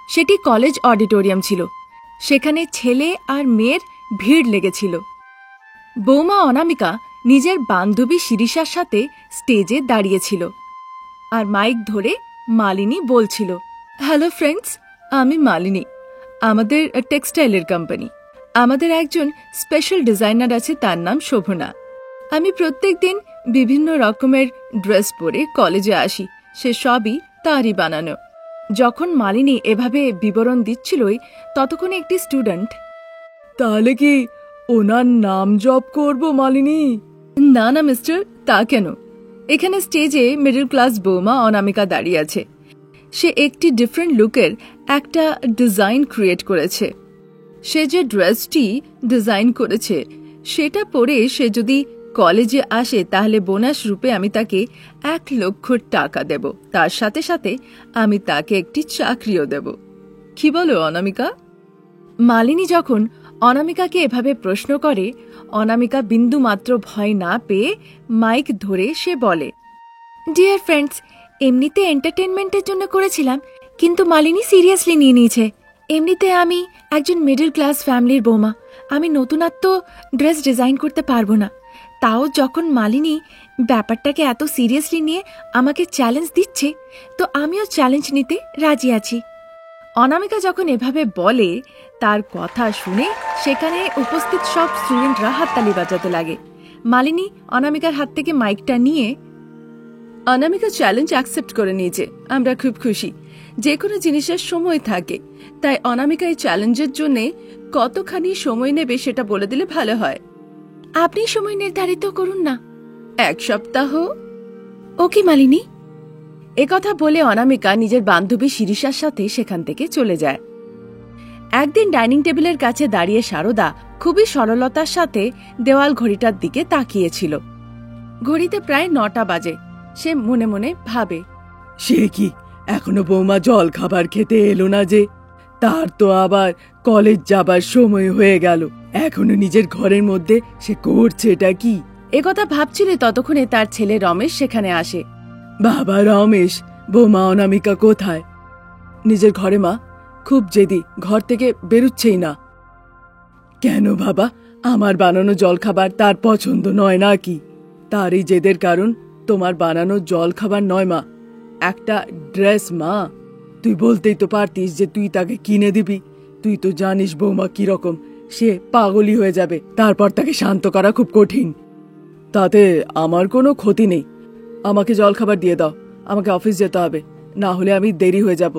সেটি college auditorium ছিল। সেখানে ছেলে আর মেয়ের ভিড় লেগেছিল। বৌমা অনামিকা নিজের বান্ধবী শিরিষার সাথে স্টেজে দাঁড়িয়েছিল আর মাইক ধরে মালিনী বলছিল, হ্যালো ফ্রেন্ডস, আমি মালিনী। আমাদের টেক্সটাইলের কোম্পানি। আমাদের একজন স্পেশাল ডিজাইনার আছে, তার নাম শোভনা। আমি প্রত্যেক দিন বিভিন্ন রকমের ড্রেস পরে কলেজে আসি, সে সবই তারই বানানো। যখন মালিনী এভাবে বিবরণ দিচ্ছিলই ততক্ষণে একটি স্টুডেন্ট, তাহলে কি ওনার নাম জপ করব মালিনী? না না মিস্টার, তা কেন? এখানে স্টেজে মিডল ক্লাস বৌমা অনামিকা দাঁড়িয়ে আছে। সে একটি ডিফারেন্ট লুকের একটা ডিজাইন ক্রিয়েট করেছে। সে যে ড্রেসটি ডিজাইন করেছে সেটা পরে সে যদি কলেজে আসে তাহলে বোনাস রূপে আমি তাকে 1 লক্ষ টাকা দেব। তার সাথে সাথে আমি তাকে একটি চাকরিও দেব। কি বলো অনামিকা? মালিনী যখন অনামিকাকে এভাবে প্রশ্ন করে, অনামিকা বিন্দুমাত্র ভয় না পেয়ে মাইক ধরে সে বলে, ডিয়ার ফ্রেন্ডস, এমনিতে এন্টারটেনমেন্টের জন্য করেছিলাম, কিন্তু মালিনী সিরিয়াসলি নিয়ে নিয়েছে। এমনিতে আমি একজন মিডল ক্লাস ফ্যামিলির বৌমা, আমি নতুনত্ব ড্রেস ডিজাইন করতে পারবো না। তাও যখন মালিনী ব্যাপারটাকে এত সিরিয়াসলি নিয়ে আমাকে চ্যালেঞ্জ দিচ্ছে, তো আমিও চ্যালেঞ্জ নিতে রাজি আছি। অনামিকা যখন এভাবে বলে তার কথা শুনে সেখানে উপস্থিত সব স্টুডেন্টরা হাততালি বাজাতে লাগে। মালিনী অনামিকার হাত থেকে মাইকটা নিয়ে, অনামিকা চ্যালেঞ্জ অ্যাকসেপ্ট করে নিয়েছে, আমরা খুব খুশি। যে কোনো জিনিসের সময় থাকে, তাই অনামিকা এই চ্যালেঞ্জের জন্য কতখানি সময় নেবে সেটা বলে দিলে ভালো হয়। আপনি সময় নির্ধারিত করুন না। 1 সপ্তাহ। ওকে মালিনী। একথা বলে অনামিকা নিজের বান্ধবী শিরিষার সাথে সেখান থেকে চলে যায়। একদিন ডাইনিং টেবিলের কাছে দাঁড়িয়ে সারদা খুবই সরলতার সাথে দেওয়াল ঘড়িটার দিকে তাকিয়েছিল। ঘড়িতে প্রায় 9টা বাজে। সে মনে মনে ভাবে, সে কি এখনো বৌমা জল খাবার খেতে এলো না যে? তার তো আবার কলেজ যাবার সময় হয়ে গেল, এখনো নিজের ঘরের মধ্যে সে করছে এটা কি? একথা ভাবছিলে ততক্ষণে তার ছেলে রমেশ সেখানে আসে। বাবা রমেশ, বৌমা অনামিকা কোথায়? নিজের ঘরে মা, খুব জেদি, ঘর থেকে বেরুচ্ছেই না। কেন বাবা, আমার বানানো জলখাবার তার পছন্দ নয় নাকি? তার এই জেদের কারণ তোমার বানানো জলখাবার নয় মা, একটা ড্রেস। মা, তুই বলতেই তো পারতিস যে তুই তাকে কিনে দিবি। তুই তো জানিস বৌমা কিরকম, সে পাগলই হয়ে যাবে, তারপর তাকে শান্ত করা খুব কঠিন। তাতে আমার কোনো ক্ষতি নেই। আমাকে জলখাবার দিয়ে দাও, আমাকে অফিস যেতে হবে, না হলে আমি দেরি হয়ে যাব,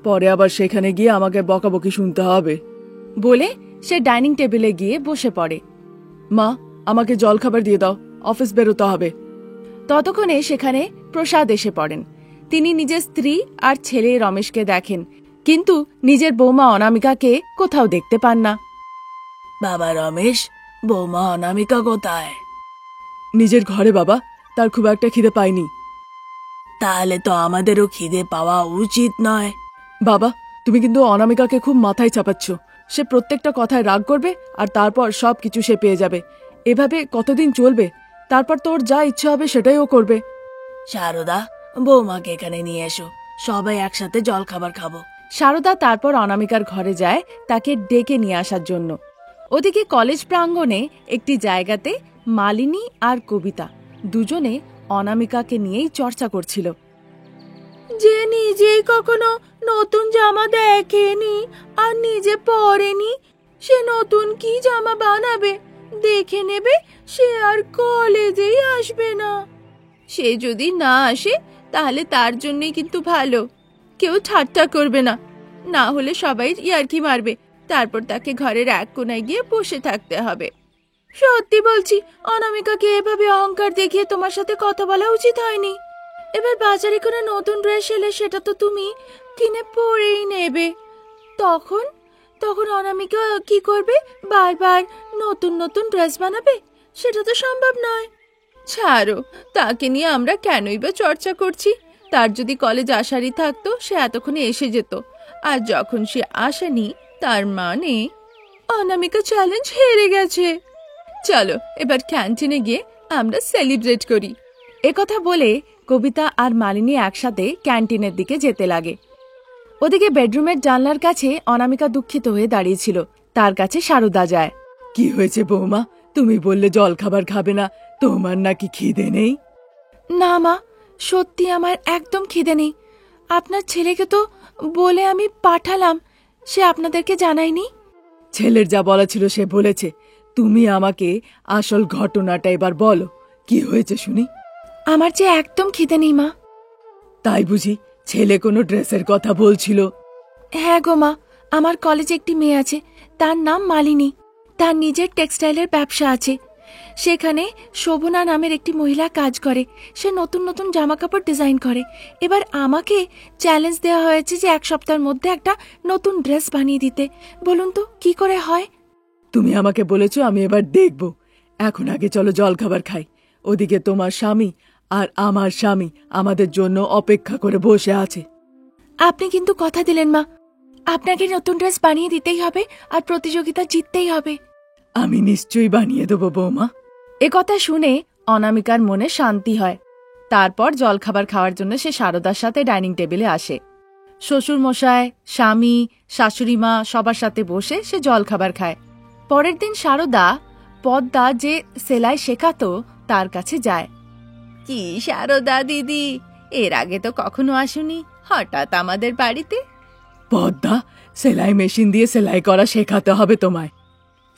পরে আবার সেখানে গিয়ে আমাকে বকাবকি শুনতে হবে। বলে সে ডাইনিং টেবিলে গিয়ে বসে পড়ে। মা, আমাকে জলখাবার দিয়ে দাও, অফিস বেরোতে হবে। ততক্ষণে সেখানে প্রসাদ এসে পড়েন। তিনি নিজের স্ত্রী আর ছেলে রমেশকে দেখেন, কিন্তু নিজের বৌমা অনামিকাকে কোথাও দেখতে পান না। বাবা রমেশ, বৌমা অনামিকা কোথায়? নিজের ঘরে বাবা, তার খুব একটা খিদে পায়নি। তাহলে তো আমাদেরও খিদে পাওয়া উচিত নয়। বাবা, তুমি কিন্তু অনামিকাকে খুব মাথায় চাপাচ্ছ। সে প্রত্যেকটা কথায় রাগ করবে আর তারপর সবকিছু সে পেয়ে যাবে। এভাবে কতদিন চলবে? তারপর তোর যা ইচ্ছা হবে সেটাই ও করবে। শারদা, বৌমাকে এখানে নিয়ে এসো, সবাই একসাথে জল খাবার খাবো। শারদা তারপর অনামিকার ঘরে যায় তাকে ডেকে নিয়ে আসার জন্য। ওদিকে কলেজ প্রাঙ্গণে একটি জায়গাতে মালিনী আর কবিতা দুজনে অনামিকাকে নিয়েই চর্চা করছিল। যে নিজেই কখনো নতুন জামা দেখেনি আর নিজে পরেনি, সে নতুন কি জামা বানাবে? দেখে নেবে সে আর কলেজেই আসবে না। সে যদি না আসে তাহলে তার জন্যই কিন্তু ভালো, কেউ ঠাট্টা করবে না, না হলে সবাই ইয়ার্কি মারবে, তারপর তাকে ঘরের এক কোনায় গিয়ে বসে থাকতে হবে। সত্যি বলছি, অনামিকাকে এভাবে অহংকার দেখিয়ে তোমার সাথে কথা বলা উচিত হয়নি। এবার বাজারে করে নতুন ড্রেস এলে সেটা তো তুমি কিনে পরেই নেবে। তখন তখন অনামিকা কি করবে? বারবার নতুন নতুন ড্রেস বানাবে? সেটা তো সম্ভব নয়। ছাড়ো, তাকে নিয়ে আমরা কেনই বা চর্চা করছি? তার যদি কলেজ আসারই থাকতো সে এতক্ষণে এসে যেত, আর যখন সে আসেনি তার মানে অনামিকা চ্যালেঞ্জ হেরে গেছে। চলো এবার ক্যান্টিনে গিয়ে আমরা সেলিব্রেট করি। একথা বলে কবিতা আর মালিনী একসাথে ক্যান্টিনের দিকে যেতে লাগে। ওদিকে বেডরুমের জানলার কাছে অনামিকা দুঃখিত হয়ে দাঁড়িয়েছিল। তার কাছে সারদা যায়। কি হয়েছে বৌমা? তুমি বললে জল খাবার খাবে না, তোমার নাকি খিদে নেই? না মা, সত্যি আমার একদম খিদে নেই। আপনার ছেলেকে তো বলে আমি পাঠালাম, সে আপনাদেরকে জানায়নি। ছেলের যা বলা ছিল সে বলেছে, তুমি আমাকে আসল ঘটনাটা এবার বলো, কি হয়েছে শুনি। আমার যে একদম খিদে নেই মা। তাই বুঝি? ছেলে কোনো ড্রেসের কথা বলছিল? হ্যাঁ গো মা, আমার কলেজে একটি মেয়ে আছে, তার নাম মালিনী। তার নিজের টেক্সটাইলের ব্যবসা আছে। সেখানে শোভনা নামের একটি মহিলা কাজ করে। সে নতুন নতুন জামাকাপড় ডিজাইন করে। এবার আমাকে চ্যালেঞ্জ দেওয়া হয়েছে যে 1 সপ্তাহের মধ্যে একটা নতুন ড্রেস বানিয়ে দিতে। বলুন তো কি করে হয়? তুমি আমাকে বলেছো, আমি এবার দেখব। এখন আগে চলো জল খাবার খাই। ওদিকে তোমার স্বামী আর আমার স্বামী আমাদের জন্য অপেক্ষা করে বসে আছে। আপনি কিন্তু কথা দিলেন মা, আপনাকে নতুন ড্রেস বানিয়ে দিতেই হবে আর প্রতিযোগিতা জিততেই হবে। আমি নিশ্চয়ই বানিয়ে দেবো বৌমা। একথা শুনে অনামিকার মনে শান্তি হয়। তারপর জলখাবার খাওয়ার জন্য সে সারদার সাথে ডাইনিং টেবিলে আসে। শ্বশুর মশাই, স্বামী, শাশুড়ি মা সবার সাথে বসে সে জলখাবার খায়। পরের দিন সারদা পদ্মা যে সেলাই শেখাতো তার কাছে যায়। কি সারদা দিদি, এর আগে তো কখনো আসুনি, হঠাৎ আমাদের বাড়িতে? পদ্মা, সেলাই মেশিন দিয়ে সেলাই করা শেখাতে হবে তোমায়।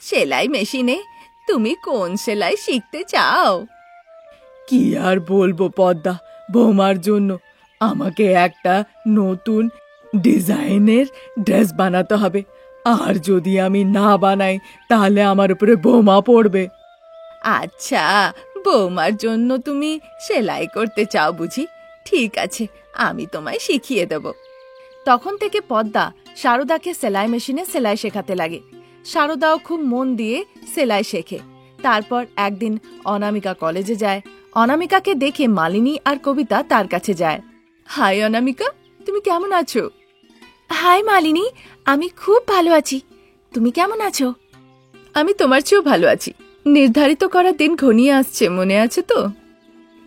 সেলাই মেশিনে? তুমি কোন সেলাই শিখতে চাও? কি আর বলবো পদ্মা, বৌমার জন্য আমাকে একটা নতুন ডিজাইনের ড্রেস বানাতে হবে। আর যদি আমি না বানাই তাহলে আমার উপরে বৌমা পড়বে। আচ্ছা, বৌমার জন্য তুমি সেলাই করতে চাও বুঝি? ঠিক আছে, আমি তোমায় শিখিয়ে দেব। তখন থেকে পদ্মা সারদাকে সেলাই মেশিনে সেলাই শেখাতে লাগে। সারদাও খুব মন দিয়ে সেলাই শেখে। তারপর একদিন অনামিকা কলেজে যায়। অনামিকাকে দেখে মালিনী আর কবিতা তার কাছে যায়। হাই অনামিকা, তুমি কেমন আছো? হাই মালিনী, আমি খুব ভালো আছি। তুমি কেমন আছো? আমি তোমার চেয়েও ভালো আছি। নির্ধারিত করা দিন ঘনিয়ে আসছে, মনে আছে তো?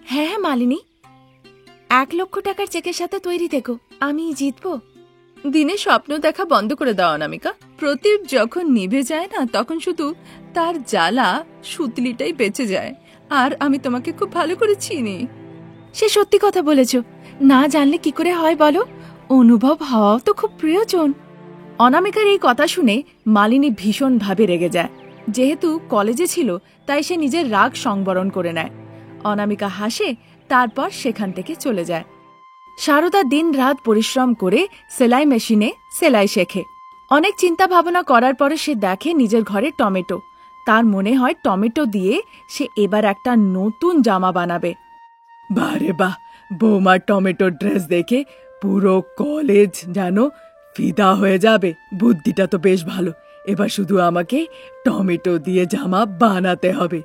হ্যাঁ হ্যাঁ মালিনী, 1 লক্ষ টাকার চেকের সাথে তৈরি থেকো, আমি জিতবো। দিনে স্বপ্ন দেখা বন্ধ করে দাও অনামিকা। প্রদীপ যখন নিভে যায় না, তখন শুধু তার জ্বালা সুতলিটাই বেঁচে যায়। আর আমি তোমাকে খুব ভালো করে চিনি। সে সত্যি কথা বলেছ, না জানলে কি করে হয় বলো? অনুভব হওয়াও তো খুব প্রয়োজন। অনামিকার এই কথা শুনে মালিনী ভীষণভাবে রেগে যায়। যেহেতু কলেজে ছিল তাই সে নিজের রাগ সংবরণ করে নেয়। অনামিকা হাসে, তারপর সেখান থেকে চলে যায়। সারদা দিন রাত পরিশ্রম করে সেলাই মেশিনে সেলাই শেখে। অনেক চিন্তা ভাবনা করার পরে সে দেখে নিজের ঘরে টমেটো। তার মনে হয় টমেটো দিয়ে সে এবার একটা নতুন জামা বানাবে। বারে বাহ, বৌমার টমেটো ড্রেস দেখে পুরো কলেজ যেন ফিদা হয়ে যাবে। বুদ্ধিটা তো বেশ ভালো। এবার শুধু আমাকে টমেটো দিয়ে জামা বানাতে হবে।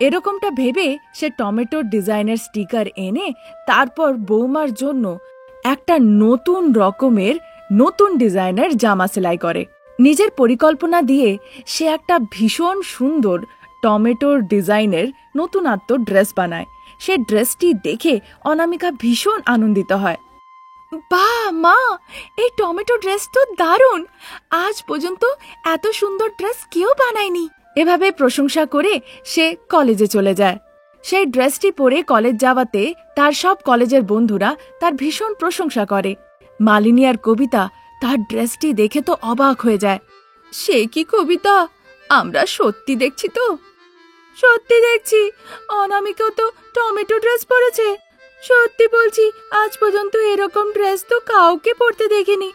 এরকমটা ভেবে সে টমেটোর ডিজাইনের স্টিকার এনে তারপর বৌমার জন্য একটা নতুন রকমের নতুন ডিজাইনের জামা সেলাই করে। নিজের পরিকল্পনা দিয়ে সে একটা ভীষণ সুন্দর টমেটোর ডিজাইনের নতুনত্ব ড্রেস বানায়। সে ড্রেসটি দেখে অনামিকা ভীষণ আনন্দিত হয়। বাহ মা, এই টমেটো ড্রেস তো দারুণ! আজ পর্যন্ত এত সুন্দর ড্রেস কেউ বানায়নি। এভাবে প্রশংসা করে সে কলেজে চলে যায়। সেই ড্রেসটি পরে কলেজ যাওয়াতে তার সব কলেজের বন্ধুরা তার ভীষণ প্রশংসা করে। মালিনী আর কবিতা তার ড্রেসটি দেখে তো অবাক হয়ে যায়। সে কি কবিতা, আমরা সত্যি দেখছি তো? সত্যি দেখছি, অনামিকাও তো টমেটো ড্রেস পরেছে। সত্যি বলছি, আজ পর্যন্ত এরকম ড্রেস তো কাউকে পরতে দেখিনি।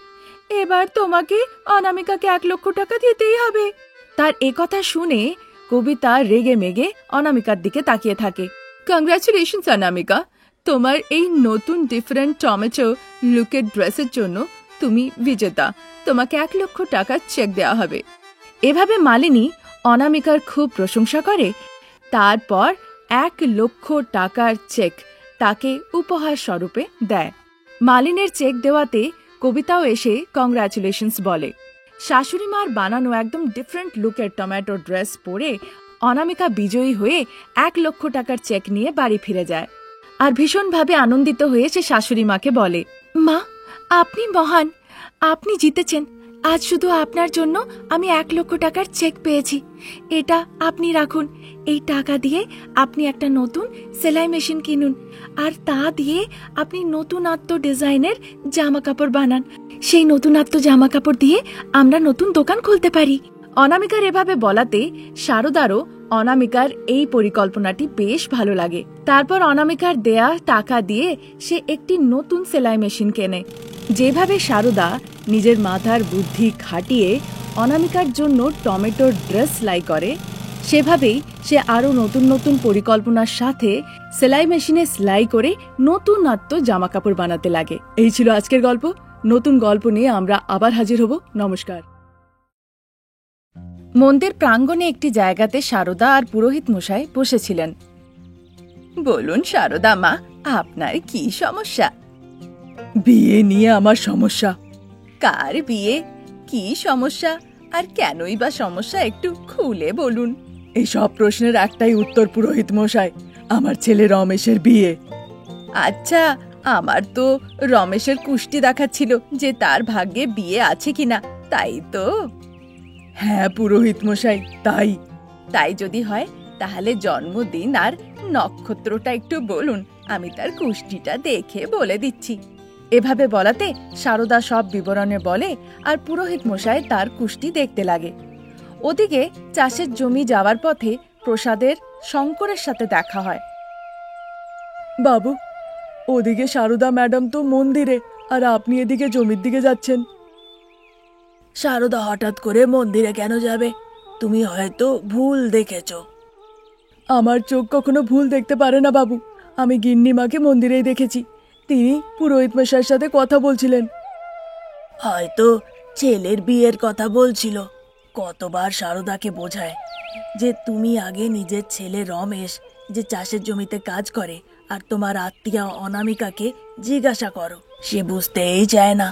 এবার তোমাকে অনামিকাকে 1 লক্ষ টাকা দিতেই হবে। তার একথা শুনে কবিতা রেগে মেগে অনামিকার দিকে তাকিয়ে থাকে। কংগ্রাচুলেশনস অনামিকা, তোমার এই নতুন ডিফারেন্ট টমেটো লুকের ড্রেসের জন্য তুমি বিজেতা। তোমাকে 1 লক্ষ টাকার চেক দেওয়া হবে। এভাবে মালিনী অনামিকার খুব প্রশংসা করে। তারপর 1 লক্ষ টাকার চেক তাকে উপহার স্বরূপে দেয়। মালিনীর চেক দেওয়াতে কবিতাও এসে কংগ্রাচুলেশনস বলে। শাশুড়ি মার বানানো একদম ডিফারেন্ট লুকের টমেটো ড্রেস পরে অনামিকা বিজয়ী হয়ে 1 লক্ষ টাকার চেক নিয়ে বাড়ি ফিরে যায়। আর ভীষণভাবে আনন্দিত হয়ে সে শাশুড়ি মাকে বলে, মা, আপনি মহান। আপনি জিতেছেন। আজ শুধু আপনার জন্য আমি 1,00,000 টাকার চেক পেয়েছি। এটা আপনি রাখুন। এই টাকা দিয়ে আপনি একটা নতুন সেলাই মেশিন কিনুন, আর তা দিয়ে আপনি নতুনত্ব ডিজাইনের জামা কাপড় বানান। সেই নতুনত্ব জামা কাপড় দিয়ে আমরা নতুন দোকান খুলতে পারি। অনামিকার এভাবে বলাতে শারদারও অনামিকার এই পরিকল্পনাটি বেশ ভালো লাগে। তারপর অনামিকার দেয়া টাকা দিয়ে সে একটি নতুন সেলাই মেশিন কেনে। যেভাবে শারদা নিজের মাথার বুদ্ধি খাটিয়ে অনামিকার জন্য টমেটোর ড্রেস সেলাই করে, সেভাবেই সে আরও নতুন নতুন পরিকল্পনার সাথে সেলাই মেশিনে সেলাই করে নতুনত্ব জামা কাপড় বানাতে লাগে। এই ছিল আজকের গল্প। নতুন গল্প নিয়ে আমরা আবার হাজির হব। নমস্কার। মন্দির প্রাঙ্গণে একটি জায়গাতে শারদা আর পুরোহিত মশাই বসেছিলেন। বলুন শারদা মা, আপনার কি সমস্যা? বিয়ে নিয়ে আমার সমস্যা। কার বিয়ে? কি সমস্যা? আর কেনই বা সমস্যা, একটু খুলে বলুন। এই সব প্রশ্নের একটাই উত্তর পুরোহিত মশাই, আমার ছেলে রমেশের বিয়ে। আচ্ছা, আমার তো রমেশের কুষ্টি দেখাচ্ছিল যে তার ভাগ্যে বিয়ে আছে কিনা, তাই তো? হ্যাঁ পুরোহিত মশাই, তাই। তাই যদি হয় তাহলে জন্মদিন আর নক্ষত্রটা একটু বলুন, আমি তার কুষ্টিটা দেখে বলে দিচ্ছি। এভাবে বলাতে শারদা সব বিবরণে বলে আর পুরোহিত মশাই তার কুষ্টি দেখতে লাগে। ওদিকে চাষের জমি যাওয়ার পথে প্রসাদের শঙ্করের সাথে দেখা হয়। বাবু, ওদিকে শারদা ম্যাডাম তো মন্দিরে, আর আপনি এদিকে জমির দিকে যাচ্ছেন। শারদা হঠাৎ করে মন্দিরে কেন যাবে? তুমি হয়তো ভুল দেখেছ। আমার চোখ কখনো ভুল দেখতে পারে না বাবু। আমি গিন্নিমাকে মন্দিরেই দেখেছি। তিনি পুরোহিত মশাইয়ের সাথে কথা বলছিলেন। হয়তো ছেলের বিয়ের কথা বলছিল। কতবার শারদাকে বোঝায় যে তুমি আগে নিজের ছেলে রমেশ যে চাষের জমিতে কাজ করে আর তোমার আত্মীয়া অনামিকাকে জিজ্ঞাসা করো, সে বুঝতেই চায় না।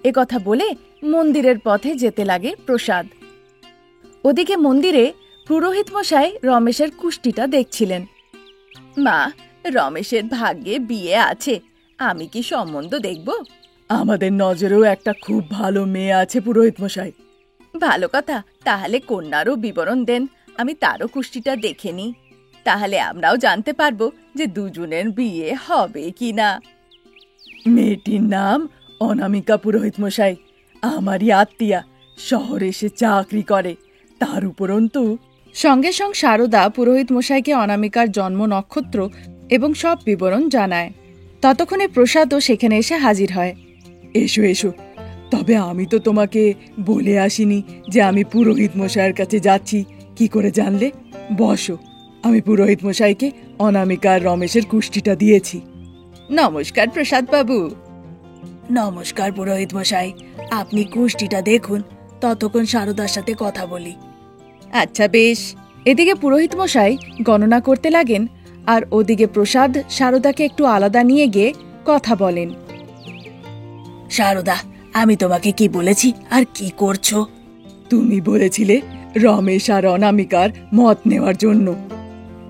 এ কথা বলে মন্দিরের পথে যেতে লাগে প্রসাদ। ওদিকে মন্দিরে পুরোহিত মশাই রমেশের কুষ্টিটা দেখছিলেন। মা, রমেশের ভাগ্যে বিয়ে আছে, আমি কি সম্বন্ধ দেখব? আমাদের নজরেও একটা খুব ভালো মেয়ে আছে পুরোহিত মশাই। ভালো কথা, তাহলে কন্যারও বিবরণ দেন, আমি তারও কুষ্টিটা দেখে নিই। তাহলে আমরাও জানতে পারবো যে দুজনের বিয়ে হবে কিনা। মেয়েটির নাম অনামিকা পুরোহিত মশাই, আমারই আত্মীয়া, শহরে এসে চাকরি করে। তার উপরন্তু সঙ্গে সঙ্গে শারদা পুরোহিত মশাইকে অনামিকার জন্ম নক্ষত্র এবং সব বিবরণ জানায়। ততক্ষণে প্রসাদও সেখানে এসে হাজির হয়। এসো এসো, তবে আমি তো তোমাকে বলে আসিনি যে আমি পুরোহিত মশাইয়ের কাছে যাচ্ছি। কি করে জানলে? বসো, আমি পুরোহিত মশাইকে অনামিকা আর রমেশের কুষ্টিটা দিয়েছি। নমস্কার প্রসাদ বাবু। নমস্কার পুরোহিত মশাই, আপনি কুষ্টিটা দেখুন, ততক্ষণ শারদার সাথে কথা বলি। আচ্ছা বেশ। এদিকে পুরোহিত মশাই গণনা করতে লাগেন আর ওদিকে প্রসাদ শারদাকে একটু আলাদা নিয়ে গিয়ে কথা বলেন। শারদা, আমি তোমাকে কি বলেছি আর কি করছো? তুমি বলেছিলে রমেশ আর অনামিকার মত নেওয়ার জন্য।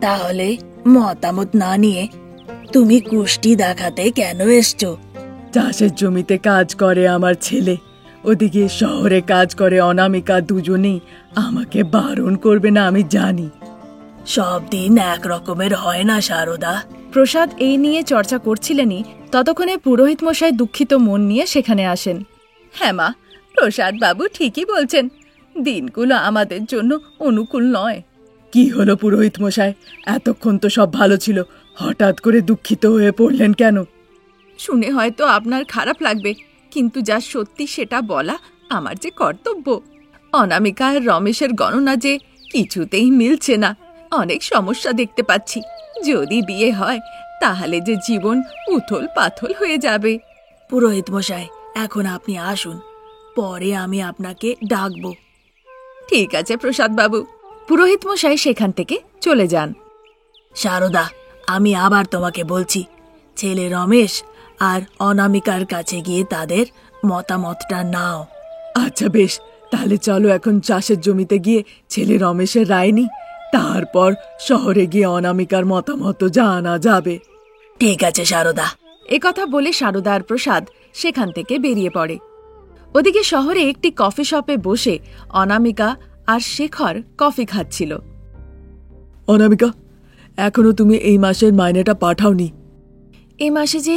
তাহলে মতামত না নিয়ে তুমি কুষ্টি দেখাতে কেন এসছো? চাষের জমিতে কাজ করে আমার ছেলে, ওদিকে শহরে কাজ করে অনামিকা। দুজনেই আমাকে বারণ করবে না আমি জানি। সব দিন এক রকমের হয় না শারদা। প্রসাদ এই নিয়ে চর্চা করছিলেনই ততক্ষণে পুরোহিত মশাই দুঃখিত মন নিয়ে সেখানে আসেন। হ্যাঁ মা, প্রসাদ বাবু ঠিকই বলছেন, দিনগুলো আমাদের জন্য অনুকূল নয়। কি হলো পুরোহিত মশাই? এতক্ষণ তো সব ভালো ছিল, হঠাৎ করে দুঃখিত হয়ে পড়লেন কেন? শুনে হয়তো আপনার খারাপ লাগবে, কিন্তু যা সত্যি সেটা বলা আমার যে কর্তব্য। অনামিকা আর রমেশের গণনা যে কিছুতেই মিলছে না, অনেক সমস্যা দেখতে পাচ্ছি। যদি বিয়ে হয় তাহলে যে জীবন উথল পাথল হয়ে যাবে। পুরোহিত মশাই, এখন আপনি আসুন, পরে আমি আপনাকে ডাকবো। ঠিক আছে প্রসাদ বাবু। পুরোহিত মশাই সেখান থেকে চলে যান। শারদা, আমি আবার তোমাকে বলছি, ছেলে রমেশ আর অনামিকার কাছে গিয়ে তাদের মতামতটা নাও। আচ্ছা বেশ, তাহলে চলো এখন চাষের জমিতে গিয়ে ছেলে রমেশের রায় নিই, তারপর শহরে গিয়ে অনামিকার মতামত জানা যাবে। ঠিক আছে শারদা। একথা বলে শারদা আর প্রসাদ সেখান থেকে বেরিয়ে পড়ে। ওদিকে শহরে একটি কফি শপে বসে অনামিকা আর শেখর কফি খাচ্ছিল। অনামিকা, এখনো তুমি এই মাসের মাইনেটা পাঠাওনি। এ মাসে যে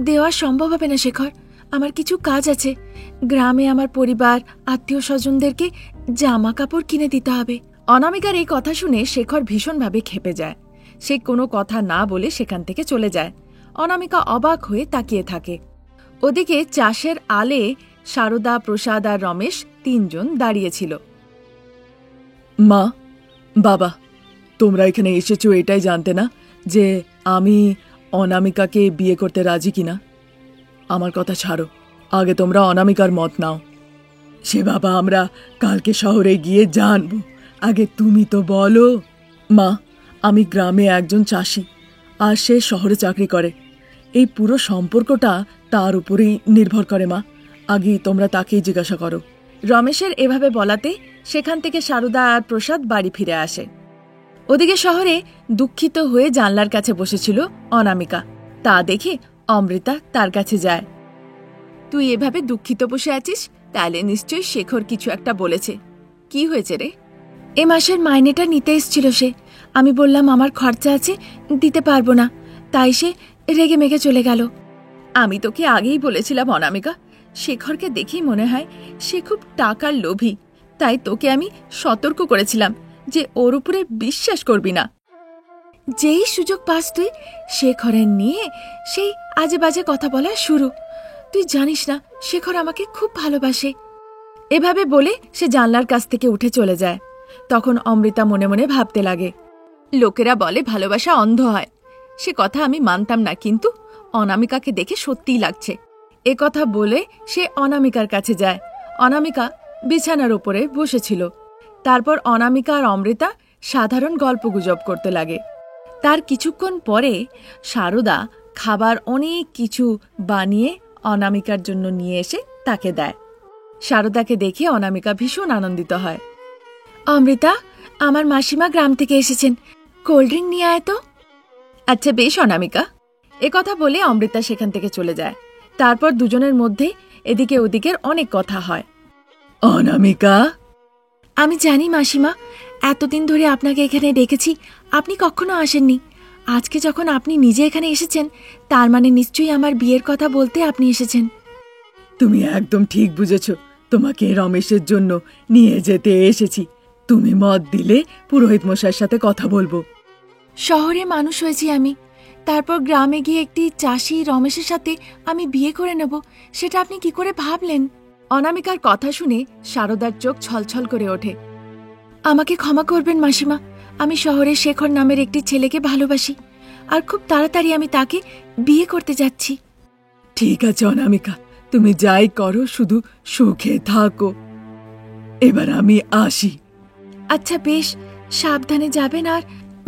দেওয়া সম্ভব হবে না শেখর, আমার কিছু কাজ আছে। গ্রামে আমার পরিবার, আত্মীয় স্বজনদেরকে জামা কাপড় কিনে দিতে হবে। অনামিকার এই কথা শুনে শেখর ভীষণভাবে ক্ষেপে যায়। সে কোনো কথা না বলে সেখান থেকে চলে যায়। অনামিকা অবাক হয়ে তাকিয়ে থাকে। ওদিকে চাষের আলে সারদা, প্রসাদ আর রমেশ তিনজন দাঁড়িয়েছিল। মা, বাবা, তোমরা এখানে এসেছো এটাই জানতে না যে আমি অনামিকাকে বিয়ে করতে রাজি কিনা? আমার কথা ছাড়ো, আগে তোমরা অনামিকার মত নাও। সে বাবা, আমরা কালকে শহরে গিয়ে জানবো, আগে তুমি তো বলো। মা, আমি গ্রামে একজন চাষি আর সে শহরে চাকরি করে। এই পুরো সম্পর্কটা তার উপরেই নির্ভর করে। মা, আগে তোমরা তাকেই জিজ্ঞাসা করো। রমেশের এভাবে বলাতে সেখান থেকে সারদা আর প্রসাদ বাড়ি ফিরে আসে। ওদিকে শহরে দুঃখিত হয়ে জানলার কাছে বসেছিল অনামিকা। তা দেখে অমৃতা তার কাছে যায়। তুই এভাবে দুঃখিত বসে আছিস, তাহলে নিশ্চয়ই শেখর কিছু একটা বলেছে। কি হয়েছে রে? এ মাসের মাইনেটা নিতে এসছিল সে। আমি বললাম আমার খরচা আছে, দিতে পারবো না, তাই সে রেগে মেগে চলে গেল। আমি তোকে আগেই বলেছিলাম অনামিকা, শেখরকে দেখেই মনে হয় সে খুব টাকার লোভী। তাই তোকে আমি সতর্ক করেছিলাম যে ওর উপরে বিশ্বাস করবি না। যেই সুযোগ পাস তুই শেখরের নিয়ে সেই আজে বাজে কথা বলা শুরু। তুই জানিস না শেখর আমাকে খুব ভালোবাসে। এভাবে বলে সে জানলার কাছ থেকে উঠে চলে যায়। তখন অমৃতা মনে মনে ভাবতে লাগে, লোকেরা বলে ভালোবাসা অন্ধ হয়। সে কথা আমি মানতাম না, কিন্তু অনামিকাকে দেখে সত্যিই লাগছে। এ কথা বলে সে অনামিকার কাছে যায়। অনামিকা বিছানার উপরে বসেছিল। তারপর অনামিকা আর অমৃতা সাধারণ গল্পগুজব করতে লাগে। তার কিছুক্ষণ পরে সারদা খাবার অনেক কিছু বানিয়ে অনামিকার জন্য নিয়ে এসে তাকে দেয়। সারদাকে দেখে অনামিকা ভীষণ আনন্দিত হয়। অমৃতা, আমার মাসিমা গ্রাম থেকে এসেছেন, কোল্ড ড্রিঙ্ক নিয়ে আয় তো। আচ্ছা বেশ অনামিকা। একথা বলে অমৃতা সেখান থেকে চলে যায়। তারপর দুজনের মধ্যে এদিকে ওদিকের অনেক কথা হয়। অনামিকা, আমি জানি মাসিমা, এতদিন ধরে আপনাকে এখানে ডেকেছি, আপনি কখনো আসেননি। আজকে যখন আপনি নিজে এখানে এসেছেন, তার মানে নিশ্চয়ই আমার বিয়ের কথা বলতে আপনি এসেছেন। তুমি একদম ঠিক বুঝেছ। তোমাকে রমেশের জন্য নিয়ে যেতে এসেছি। তুমি মত দিলে পুরোহিত মশাইয়ের সাথে কথা বলবো। শহরে মানুষ হয়েছি আমি, তারপর গ্রামে গিয়ে একটি চাষি রমেশের সাথে আমি বিয়ে করে নেব, সেটা আপনি কি করে ভাবলেন? অনামিকার কথা শুনে সারদার চোখ ছলছল করে ওঠে। আমাকে ক্ষমা করবেন মাসিমা, আমি শহরে শেখর নামের একটি ছেলেকে ভালোবাসি, আর খুব তাড়াতাড়ি আমি তাকে বিয়ে করতে যাচ্ছি। ঠিক আছে অনামিকা, তুমি যাই করো, শুধু সুখে থাকো। এবার আমি আসি। আচ্ছা বেশ, সাবধানে যাবেন, আর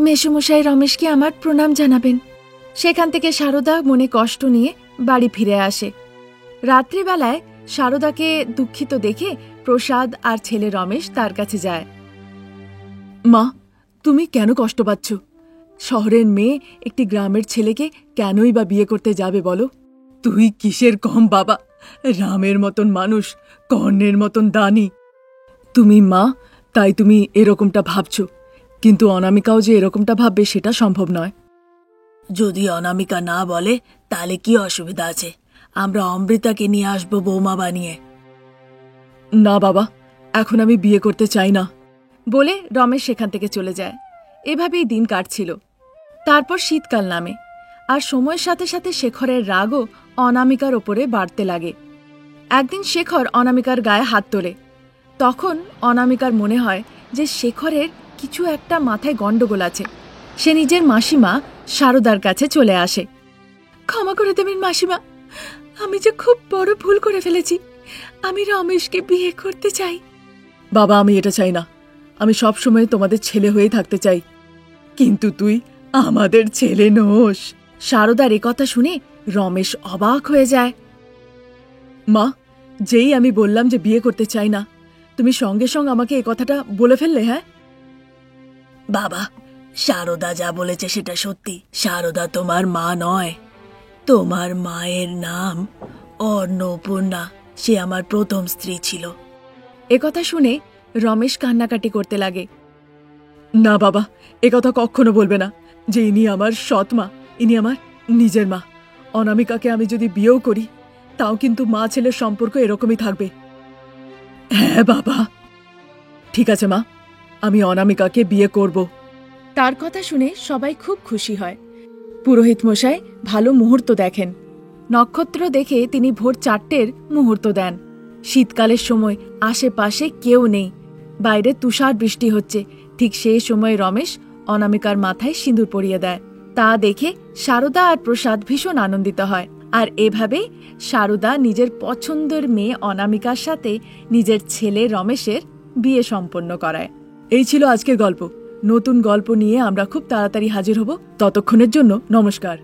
মেসোমশাই রমেশকে আমার প্রণাম জানাবেন। সেখান থেকে সারদা মনে কষ্ট নিয়ে বাড়ি ফিরে আসে। রাত্রিবেলায় সারদাকে দুঃখিত দেখে প্রসাদ আর ছেলে রমেশ তার কাছে যায়। মা, তুমি কেন কষ্ট পাচ্ছ? শহরের মেয়ে একটি গ্রামের ছেলেকে কেনই বা বিয়ে করতে যাবে বলো? তুই কিসের কম বাবা? রামের মতন মানুষ, কর্ণের মতন দানি। তুমি মা, তাই তুমি এরকমটা ভাবছ, কিন্তু অনামিকাও যে এরকমটা ভাববে সেটা সম্ভব নয়। যদি অনামিকা না বলে তাহলে কি অসুবিধা আছে? আমরা অমৃতাকে নিয়ে আসবো বৌমা বানিয়ে। না বাবা, এখন আমি বিয়ে করতে চাই না বলে রমেশ সেখান থেকে চলে যায়। এভাবেই দিন কাটছিল। তারপর শীতকাল নামে, আর সময়ের সাথে সাথে শেখরের রাগও অনামিকার ওপরে বাড়তে লাগে। একদিন শেখর অনামিকার গায়ে হাত তোলে। তখন অনামিকার মনে হয় যে শেখরের কিছু একটা মাথায় গন্ডগোল আছে। সে নিজের মাসিমা সারদার কাছে চলে আসে। ক্ষমা করে দেবেন মাসিমা, আমি যে খুব বড় ভুল করে ফেলেছি। আমি রমেশকে বিয়ে করতে চাই। বাবা, আমি এটা চাই না। আমি সবসময় তোমাদের ছেলে হয়ে থাকতে চাই, কিন্তু তুই আমাদের ছেলে নোস। সারদার কথা শুনে রমেশ অবাক হয়ে যায়। মা, যেই আমি বললাম যে বিয়ে করতে চাই না, তুমি সঙ্গে সঙ্গে আমাকে এ কথাটা বলে ফেললে। হ্যাঁ বাবা, সারদা যা বলেছে সেটা সত্যি। সারদা তোমার মা নয়, তোমার মায়ের নাম অন্নপূর্ণা। সে আমার প্রথম স্ত্রী ছিল। একথা শুনে রমেশ কান্নাকাটি করতে লাগে। না বাবা, একথা কখনো বলবে না যে ইনি আমার সৎ মা, ইনি আমার নিজের মা। অনামিকাকে আমি যদি বিয়েও করি তাও কিন্তু মা ছেলের সম্পর্ক এরকমই থাকবে। হ্যাঁ বাবা, ঠিক আছে মা, আমি অনামিকাকে বিয়ে করব। তার কথা শুনে সবাই খুব খুশি হয়। পুরোহিত মশাই ভালো মুহূর্ত দেখেন। নক্ষত্র দেখে তিনি ভোর 4টের মুহূর্ত দেন। শীতকালের সময় আশেপাশে কেউ নেই, বাইরে তুষার বৃষ্টি হচ্ছে। ঠিক সেই সময় রমেশ অনামিকার মাথায় সিঁদুর পরিয়ে দেয়। তা দেখে সারদা আর প্রসাদ ভীষণ আনন্দিত হয়। আর এভাবেই সারদা নিজের পছন্দের মেয়ে অনামিকার সাথে নিজের ছেলে রমেশের বিয়ে সম্পন্ন করায়। এই ছিল আজকের গল্প। নতুন গল্প নিয়ে আমরা খুব তাড়াতাড়ি হাজির হব। ততক্ষণের জন্য নমস্কার।